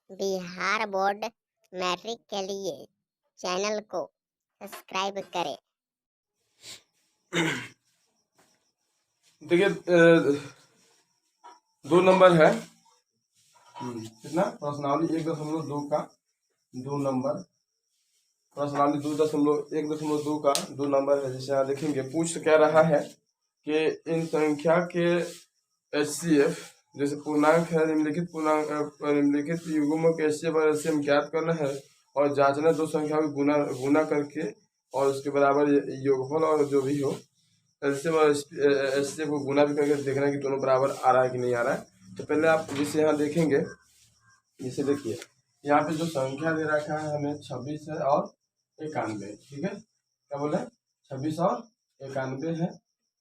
Bihar board matric के लिए channel को सब्सक्राइब करें। देखिए 2 नंबर है। कितना प्रश्नावली 1.2 का 2 नंबर, प्रश्नावली 1.2 का 2 नंबर है। जैसे यहाँ देखेंगे पूछ क्या रहा है कि इन संख्या के HCF जैसे पूर्णांक है, निम्नलिखित युग्मों के HCF और LCM ज्ञात करना है और जांचना 2 संख्याओं को गुना करके और उसके बराबर योगफल और जो भी हो एलसीएम और एचसीएफ को गुना भी करके देखना कि दोनों बराबर आ रहा है कि नहीं आ रहा है। तो पहले आप जिसे यहाँ देखेंगे, जिसे देखिए यहाँ पे जो संख्या दे रखा है हमें 26 है और 91, ठीक है। क्या बोले 26 और 91 है।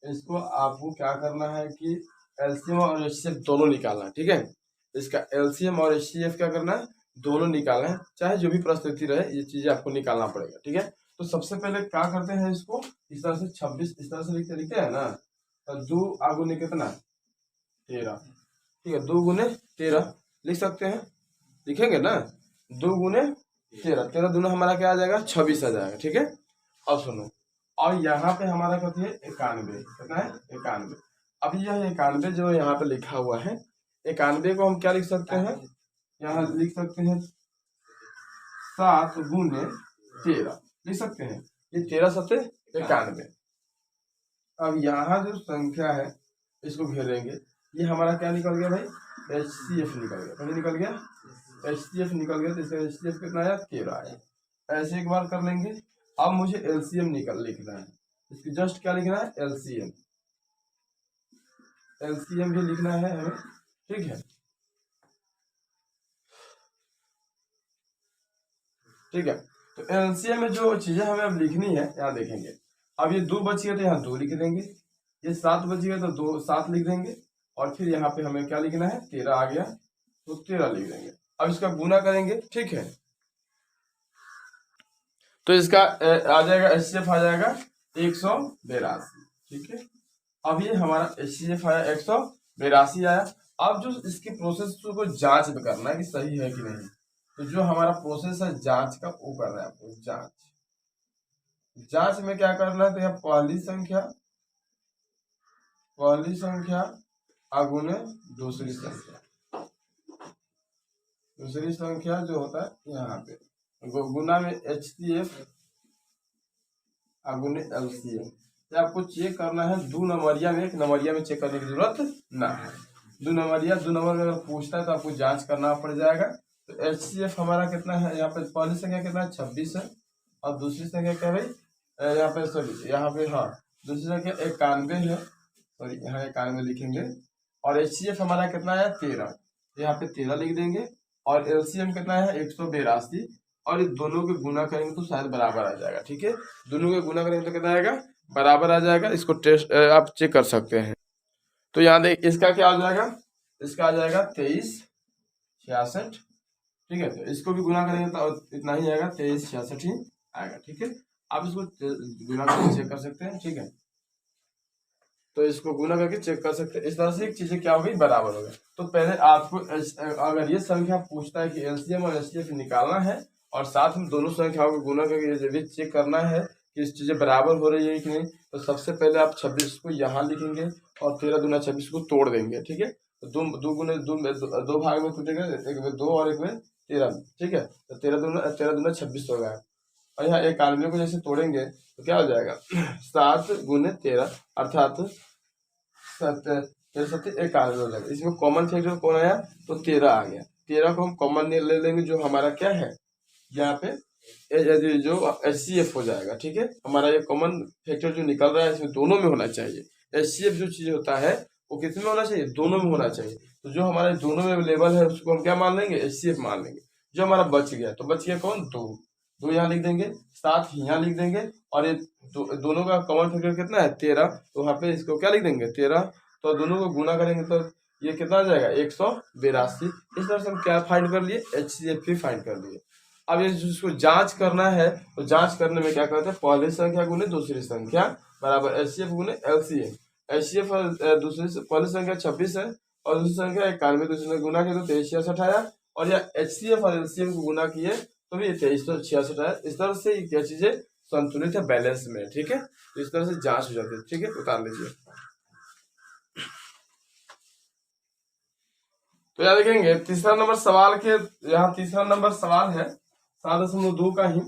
इसको आपको क्या करना है कि एलसीएम और एचसीएफ दोनों निकालना है, ठीक है। इसका एलसीएम और एचसीएफ क्या करना है, दोनों निकालना है, चाहे जो भी परिस्थिति रहे ये चीजें आपको निकालना पड़ेगा, ठीक है। तो सबसे पहले क्या करते हैं, इसको इस तरह से 26 इस तरह से लिखते हैं ना, तो 2 आगुने कितना 13, ठीक है। 2 गुने 13 लिख सकते हैं, लिखेंगे ना 2 गुने 13, 13 दूना हमारा क्या आ जाएगा 26 आ जाएगा, ठीक है। अब सुनो, और यहाँ पे हमारा कहती है 91, कितना है 91। अब यह 91 जो यहाँ पे लिखा हुआ है, 91 को हम क्या लिख सकते हैं, यहाँ लिख सकते हैं 7 गुने 13 लिख सकते हैं, ये 13 सत्ते 91। अब यहाँ जो संख्या है इसको घेरेंगे, ये हमारा क्या निकल गया भाई, HCF निकल गया। कभी निकल गया HCF निकल गया, तो इसका HCF कितना आया 13 आया। ऐसे एक बार कर लेंगे। अब मुझे LCM लिखना है, इसकी जस्ट क्या लिखना है LCM भी लिखना है हमें, ठीक है, ठीक है। तो LCM में जो चीजें हमें अब लिखनी है यहाँ देखेंगे। अब ये 2 बच गया तो यहाँ 2 लिख देंगे, ये 7 बच गया तो 2 7 लिख देंगे, और फिर यहाँ पे हमें क्या लिखना है 13 आ गया तो 13 लिख देंगे। अब इसका गुना करेंगे, ठीक है। तो इसका आ जाएगा HCF आ जाएगा 182, ठीक है। अब ये हमारा HCF आया 182 आया। अब जो इसकी प्रोसेस को जांच में करना है कि सही है कि नहीं, तो जो हमारा प्रोसेस है जांच का वो करना है आपको। जांच में क्या करना है, तो यहाँ पहली संख्या अगुने दूसरी संख्या जो होता है यहाँ पे गुना में HCF अगुने LCM। तो आपको चेक करना है 2 नंबरिया में, 1 नंबरिया में चेक करने की जरूरत ना है। 2 नंबर में अगर पूछता है तो आपको जांच करना पड़ जाएगा। तो HCF हमारा कितना है, यहाँ पे पहली संख्या कितना है 26 है, और दूसरी संख्या क्या है यहाँ पे, सॉरी यहाँ पे, हाँ दूसरी संख्या 91 है, सॉरी यहाँ 91 लिखेंगे। और HCF हमारा कितना है 13, यहाँ पे 13 लिख देंगे, और LCM कितना है 182, और इस दोनों के गुना करेंगे तो शायद बराबर आ जाएगा, ठीक है। दोनों के गुना करेंगे तो कितना आएगा, बराबर आ जाएगा। इसको टेस्ट आप चेक कर सकते हैं। तो यहाँ देख इसका क्या आ जाएगा, इसका आ जाएगा 2366, ठीक है। तो इसको भी गुना करेंगे तो इतना ही आएगा, 2366 ही आएगा, ठीक है। आप इसको गुना करके चेक कर सकते हैं, ठीक है। तो इसको गुना करके चेक कर सकते हैं। इस तरह से एक चीजें क्या हो गई, बराबर हो गया। तो पहले आपको अगर ये संख्या पूछता है कि LCM और HCF निकालना है और साथ में दोनों संख्याओं को गुना करके ये चेक करना है कि इस चीजें बराबर हो रही है कि नहीं, तो सबसे पहले आप 26 को यहाँ लिखेंगे और 13 दूना 26 को तोड़ देंगे, ठीक है। तो दो भाग में टूटेगा, एक में 2 और एक में 13, ठीक है। तो 13 दूना 26 हो गया। और यहाँ 91 को जैसे तोड़ेंगे तो क्या हो जाएगा 7 गुने 13 अर्थात 91 हो जाएगा। इसमें कॉमन फैक्टर कौन आया, तो 13 आ गया। 13 को हम कॉमन ले लेंगे, जो हमारा क्या है यहाँ पे जो HCF हो जाएगा, ठीक है। हमारा ये कॉमन फैक्टर जो निकल रहा है इसमें दोनों में होना चाहिए। HCF जो चीज होता है वो कितने में होना चाहिए, दोनों में होना चाहिए। तो जो हमारे दोनों में अवेलेबल है उसको हम क्या मान लेंगे, HCF मान लेंगे। जो हमारा बच गया, तो बच गया कौन, 2 यहाँ लिख देंगे, 7 यहाँ लिख देंगे, और ये दोनों का कॉमन फैक्टर कितना है 13, तो वहाँ पे इसको क्या लिख देंगे 13। तो दोनों को गुना करेंगे तो ये कितना आ जाएगा 182। इस तरह से हम क्या फाइंड कर लिए, HCF भी फाइंड कर लिए। अब ये जिसको जांच करना है, तो जांच करने में क्या करते हैं, पहली संख्या गुने दूसरी संख्या बराबर HCF गुने LCM। HCF पहली संख्या 26 है और दूसरी संख्या 91, दूसरी संख्या गुना किया तो 2366 आया, और या HCF और LCM को गुना किए तो भी 2366 है। इस तरह से क्या चीजें संतुलित है, बैलेंस में, ठीक है। तो इस तरह से जांच हो जाती है, ठीक है। उतार लीजिए। तो यहाँ देखेंगे तीसरा नंबर सवाल के, यहाँ तीसरा नंबर सवाल है 7.2 का ही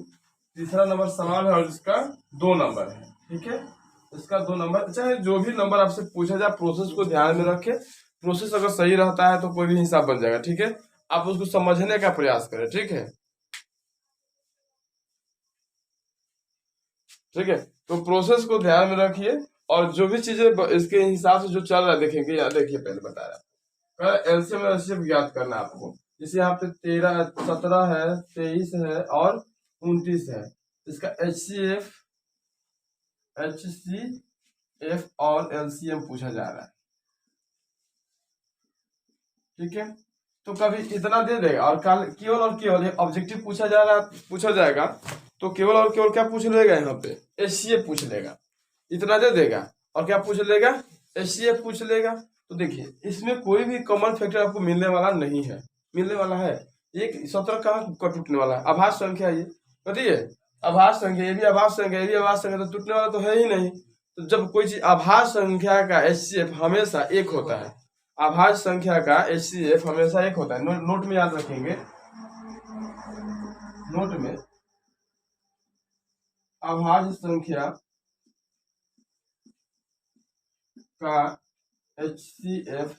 तीसरा नंबर सवाल है और इसका 2 नंबर है, ठीक है। इसका 2 नंबर, चाहे जो भी नंबर आपसे पूछा जाए प्रोसेस को ध्यान में रखे। प्रोसेस अगर सही रहता है तो कोई भी हिसाब बन जाएगा, ठीक है। आप उसको समझने का प्रयास करें, ठीक है, ठीक है। तो प्रोसेस को ध्यान में रखिए और जो भी चीजें इसके हिसाब से जो चल रहा है देखेंगे। यहाँ देखिए, पहले बता रहा एलसीएम और एलसीएम ज्ञात करना है आपको। जैसे यहाँ पे 13 17 है, 23 है और 29 है। इसका HCF और LCM पूछा जा रहा है, ठीक है। तो कभी इतना दे देगा और केवल और केवल ऑब्जेक्टिव पूछा जाएगा तो केवल और केवल क्या पूछ लेगा, यहाँ पे HCF पूछ लेगा, इतना दे देगा। और क्या पूछ लेगा, HCF पूछ लेगा। तो देखिए इसमें कोई भी कॉमन फैक्टर आपको मिलने वाला नहीं है, मिलने वाला है एक 17 कहाँ टूटने वाला है, आभास संख्या ये, बताइए आभास संख्या, ये भी आभास संख्या, ये भी आभास संख्या, तो टूटने वाला तो है ही नहीं। तो जब कोई चीज आभास संख्या का HCF हमेशा एक होता है, आभास संख्या का HCF हमेशा एक होता है। नोट में याद रखेंगे, नोट में आभास संख्या का HCF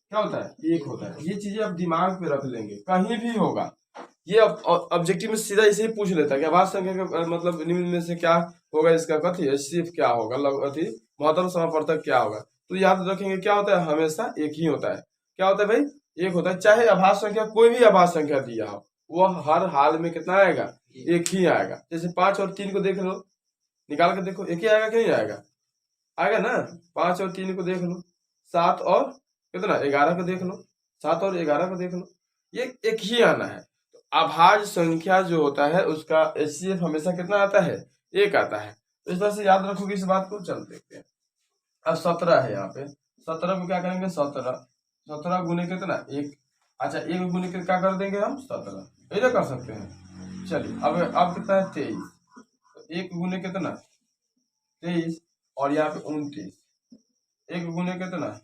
क्या होता है, एक होता है। ये चीजें आप दिमाग पे रख लेंगे, कहीं भी होगा ये ऑब्जेक्टिव में सीधा इसे ही पूछ लेता है कि आभास संख्या का मतलब निम्न में से क्या होगा, इसका कथी HCF क्या होगा, अति महत्तम समापवर्तक क्या होगा। तो याद रखेंगे क्या होता है, हमेशा एक ही होता है। क्या होता है भाई, एक होता है। चाहे आभास संख्या कोई भी आभास संख्या दिया हो, वह हर हाल में कितना आएगा, एक ही आएगा। जैसे 5 और 3 को देख लो, निकाल के देखो, एक ही आएगा कि नहीं आएगा, आएगा ना। 5 और 3 को देख लो, 7 और कितना 11 को देख लो, 7 और 11 को देख लो, ये एक ही आना है। तो आभाज्य संख्या जो होता है उसका HCF हमेशा कितना आता है, एक आता है। तो इस तरह से याद रखोगे इस बात को। चल देखते हैं। अब 17 है, यहाँ पे 17 को क्या करेंगे, 17 गुने कितना, एक। अच्छा, एक गुने के क्या कर देंगे हम, 17, ऐसा कर सकते हैं। चलिए अब कितना है, 23। एक गुने कितना, 23 और यहाँ पे 29, एक गुने कितना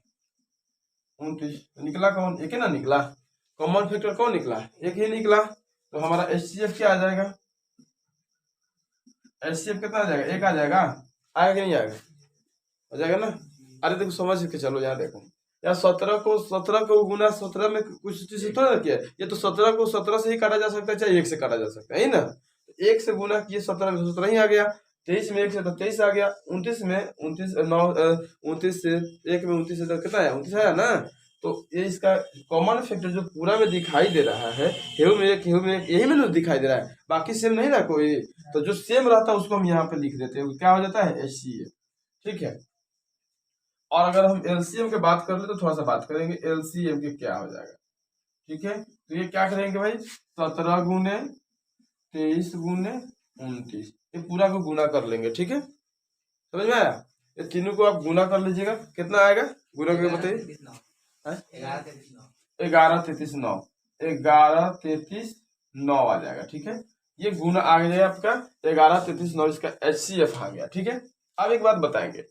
29, निकला कौन, एक ही ना निकला, कॉमन फैक्टर कौन निकला, एक ही निकला। तो हमारा HCF क्या आ जाएगा, HCF कितना आ जाएगा, एक आ जाएगा, आएगा कि नहीं आएगा, आ जाएगा ना। अरे देखो समझ के चलो, यहाँ देखो, यार 17 को गुना 17 में कुछ चीज थोड़ा ना किया, ये तो 17 को 17 से ही काटा जा सकता है, चाहे 1 से काटा जा सकता है ना। एक से गुना किए 17 में 17 ही आ गया, 23 में 1 से तो 23 आ गया, 29 में 29 29 से 1 में 29 से तो कितना है, 29 आया ना। तो ये इसका कॉमन फैक्टर जो पूरा में दिखाई दे रहा है, हेउ में एक यही में दिखाई दे रहा है, बाकी सेम नहीं ना कोई। तो जो सेम रहता है उसको हम यहाँ पे लिख देते हैं, क्या हो जाता है, HCF, ठीक है। और अगर हम LCM की बात कर ले तो थोड़ा सा बात करेंगे LCM के क्या हो जाएगा, ठीक है। तो ये क्या करेंगे भाई, 17 गुने 23 गुने 29, ये पूरा को गुना कर लेंगे, ठीक है। समझ में आया, ये तीनों को आप गुना कर लीजिएगा, कितना आएगा गुना करके बताइए, 11 33 9, 11 33 9 आ जाएगा, ठीक है। ये गुना आ गया आपका 11 33 9, इसका HCF आ गया, ठीक है। अब एक बात बताएंगे,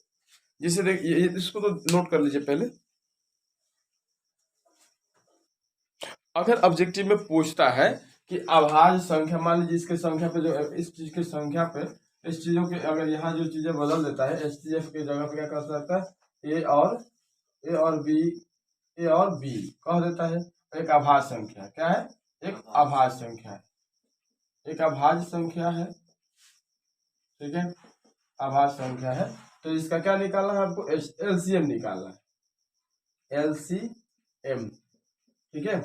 जिसे देखिए इसको तो नोट कर लीजिए पहले। अगर ऑब्जेक्टिव में पूछता है कि अभाज्य संख्या, मान लीजिए इसके संख्या पे जो इस चीज की संख्या पे इस चीजों के अगर यहाँ जो चीजें बदल देता है, HCF की जगह पे क्या कर सकता है, ए और बी कह देता है। एक अभाज्य संख्या क्या है, एक अभाज्य संख्या है, एक अभाज्य संख्या है, ठीक है, अभाज्य संख्या है। तो इसका क्या निकालना है आपको, LCM निकालना है, LCM, ठीक है।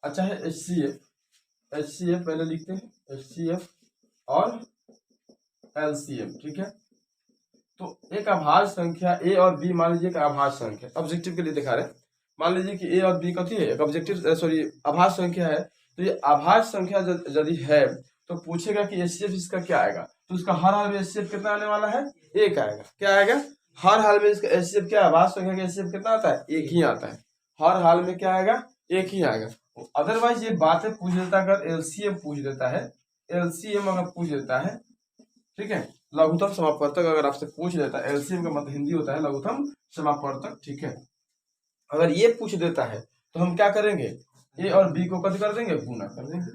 अच्छा है HCF पहले लिखते हैं, HCF और LCM, ठीक है। तो एक अभाज्य संख्या A और B, मान लीजिए कि अभाज्य संख्या, ऑब्जेक्टिव के लिए दिखा रहे, मान लीजिए कि A और B कथी है, एक ऑब्जेक्टिव सॉरी अभाज्य संख्या है। तो ये अभाज्य संख्या यदि है तो पूछेगा कि HCF इसका क्या आएगा, तो उसका हर हाल में HCF कितना आने वाला है, एक आएगा। क्या आएगा, हर हाल में इसका HCF क्या है, अभाज्य संख्या का HCF कितना आता है, एक ही आता है, हर हाल में क्या आएगा, एक ही आएगा। अदरवाइज ये बातें पूछ लेता, अगर एलसीएम पूछ देता है, एलसीएम अगर पूछ देता है, ठीक है, लघुत्तम समापवर्तक अगर आपसे पूछ लेता है, एलसीएम का मतलब हिंदी होता है लघुत्तम समापवर्तक, ठीक है। अगर ये पूछ देता है तो हम क्या करेंगे, ए और बी को कद कर देंगे, गुना कर देंगे।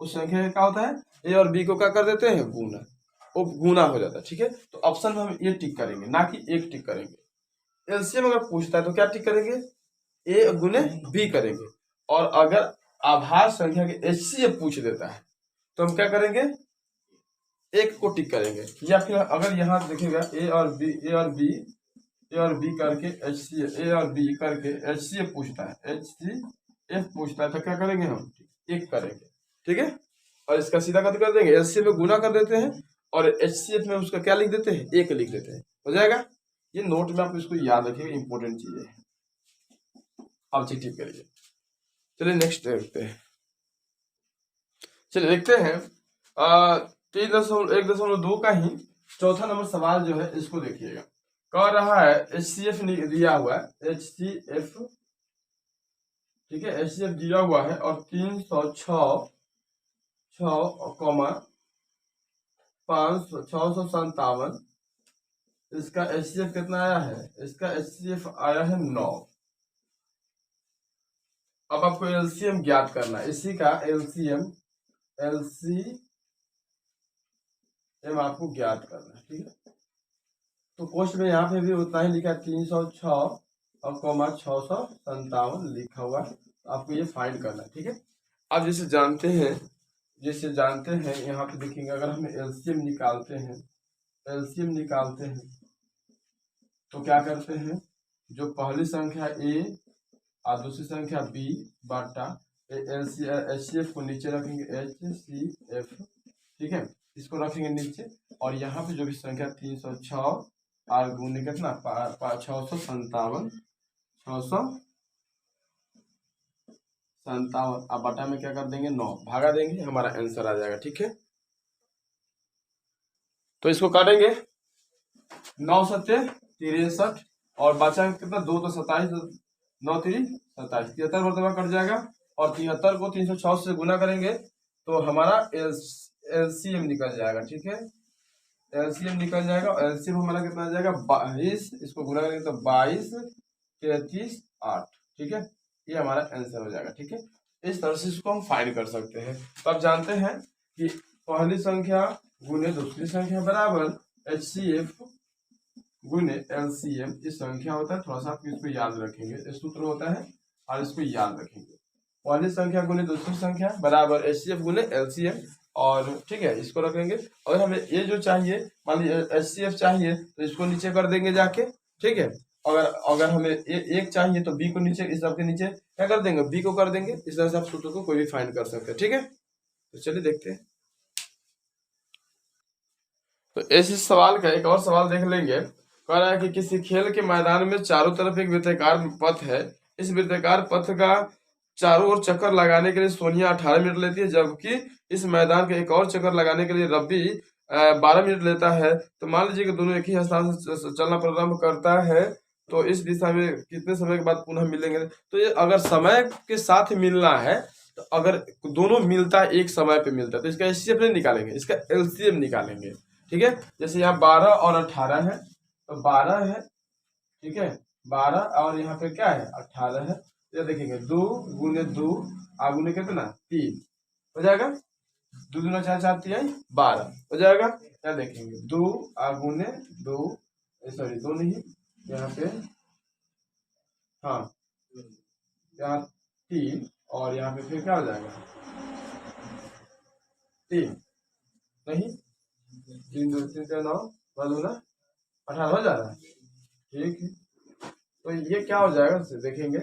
उस संख्या का क्या होता है, ए और बी को क्या कर देते हैं, गुना, वो गुना हो जाता है, ठीक है। तो ऑप्शन में हम ये टिक करेंगे, ना कि एक टिक करेंगे। एलसीएम अगर पूछता है तो क्या टिक करेंगे, ए गुने बी करेंगे। और अगर आभार संख्या के एचसीएफ पूछ देता है तो हम क्या करेंगे, एक को टिक करेंगे। या फिर अगर यहाँ देखिएगा ए और बी, ए और बी करके एचसीएफ, ए और बी करके एचसीएफ पूछता है, एचसीएफ पूछता है तो क्या करेंगे, हम एक करेंगे, ठीक है। और इसका सीधा कट कर देंगे, एचसीएफ में गुना कर देते हैं और एचसीएफ में उसका क्या लिख देते हैं, एक लिख देते हैं, हो जाएगा। ये नोट में आप इसको याद रखिएगा, इंपॉर्टेंट चीज है। अब चेक टिक करिए। चलिए नेक्स्ट देखते हैं। चलिए देखते हैं 1.2 का ही चौथा नंबर सवाल जो है, इसको देखिएगा। कह रहा है एचसीएफ दिया हुआ है, एचसीएफ, ठीक है, एचसीएफ दिया हुआ है और 306 657, इसका एचसीएफ कितना आया है, इसका एचसीएफ आया है 9। अब आपको एलसीएम ज्ञात करना है, इसी का एलसीएम आपको ज्ञात करना है, ठीक है। तो क्वेश्चन में यहाँ पे भी उतना ही लिखा है, 306 और 657 लिखा हुआ है। आपको ये फाइंड करना है, ठीक है। अब जैसे जानते हैं यहाँ पे देखेंगे, अगर हम एलसीएम निकालते हैं तो क्या करते हैं, जो पहली संख्या ए और दूसरी संख्या बी बाटा एचसीएफ को नीचे रखेंगे, एचसीएफ, ठीक है, इसको रखेंगे नीचे। और यहाँ पे जो भी संख्या 306 और गुने कितना 657, अब बटा में क्या कर देंगे, 9 भागा देंगे, हमारा आंसर आ जाएगा, ठीक है। तो इसको काटेंगे, 9 सत्ते 63 और बचा कितना 2 तो 27, 9 3 27, 73 मरतबा कट जाएगा। और 73 को 306 से गुना करेंगे तो हमारा एलसीएम निकल जाएगा, ठीक है, एलसीएम निकल जाएगा। एलसीएम हमारा कितना आ जाएगा 22, इसको गुना करेंगे तो 22 33 8, ठीक है, ये हमारा आंसर हो जाएगा, ठीक है। इस तरह से इसको हम फाइंड कर सकते हैं। तो आप जानते हैं कि पहली संख्या गुने दूसरी संख्या बराबर एचसीएफ गुने एलसीएम, इस संख्या होता है। थोड़ा सा आप इसको याद रखेंगे, सूत्र होता है और इसको याद रखेंगे। पहली संख्या गुने दूसरी संख्या बराबर एचसीएफ गुने एलसीएम, और ठीक है, इसको रख लेंगे। अगर हमें ये जो चाहिए, मान लीजिए एचसीएफ चाहिए तो इसको नीचे कर देंगे जाके, ठीक है। अगर हमें एक चाहिए तो बी को नीचे, इस सबके नीचे क्या कर देंगे, बी को कर देंगे। इस तरह से आप सूत्र को कोई भी फाइंड कर सकते हैं, ठीक है। तो चलिए देखते हैं। तो इस सवाल का एक और सवाल देख लेंगे। कह रहा है कि किसी खेल के मैदान में चारों तरफ एक वृत्ताकार पथ है। इस वृत्ताकार पथ का चारों ओर चक्कर लगाने के लिए सोनिया 18 मिनट लेती है, जबकि इस मैदान के एक और चक्कर लगाने के लिए रब्बी 12 मिनट लेता है। तो मान लीजिए कि दोनों एक ही स्थान से चलना प्रारंभ करता है, तो इस दिशा में कितने समय के बाद पुनः मिलेंगे। तो ये अगर समय के साथ मिलना है, तो अगर दोनों मिलता है, एक समय पे मिलता है, तो इसका एचसीएफ नहीं निकालेंगे, इसका एलसीएम निकालेंगे, ठीक है। जैसे यहाँ 12 और 18 है, तो 12 है, ठीक है, 12 और यहाँ पे क्या है 18 है। ये देखेंगे 2 गुने 2 आगुने कितना 3 हो जाएगा, 2 दूना 4 4 3 12 हो जाएगा। क्या देखेंगे 2 आगुने 2, सॉरी 2 नहीं, यहाँ पे हाँ, यहाँ 3 और यहाँ पे फिर क्या हो जाएगा 3 नहीं, 3 2 3 9 ना 18 हो जा रहा है, ठीक है। तो ये क्या हो जाएगा देखेंगे,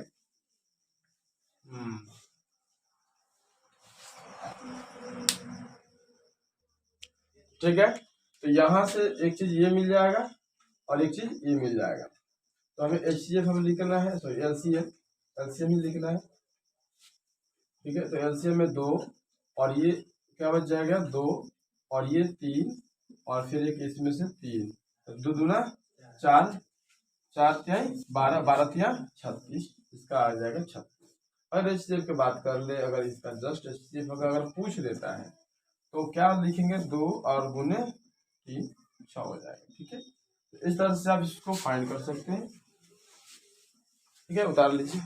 ठीक है। तो यहाँ से एक चीज ये मिल जाएगा और एक चीज ये मिल जाएगा। तो हमें एचसीएफ हमें लिखना है, सॉरी एलसीएम ही लिखना है, ठीक है। तो एलसीएम में 2 और ये क्या बच जाएगा 2 और ये 3 और फिर एक इसमें से 3, तो 2 दूना 4 4 3 12 12 3 36, इसका आ जाएगा 36। हर एचसीएफ की बात कर ले, अगर इसका जस्ट एचसीएफ अगर पूछ देता है तो क्या लिखेंगे, 2 और गुने 3 6 हो जाएगा। ठीक है, इस तरह से आप इसको फाइंड कर सकते हैं। ठीक है, उतार लीजिए।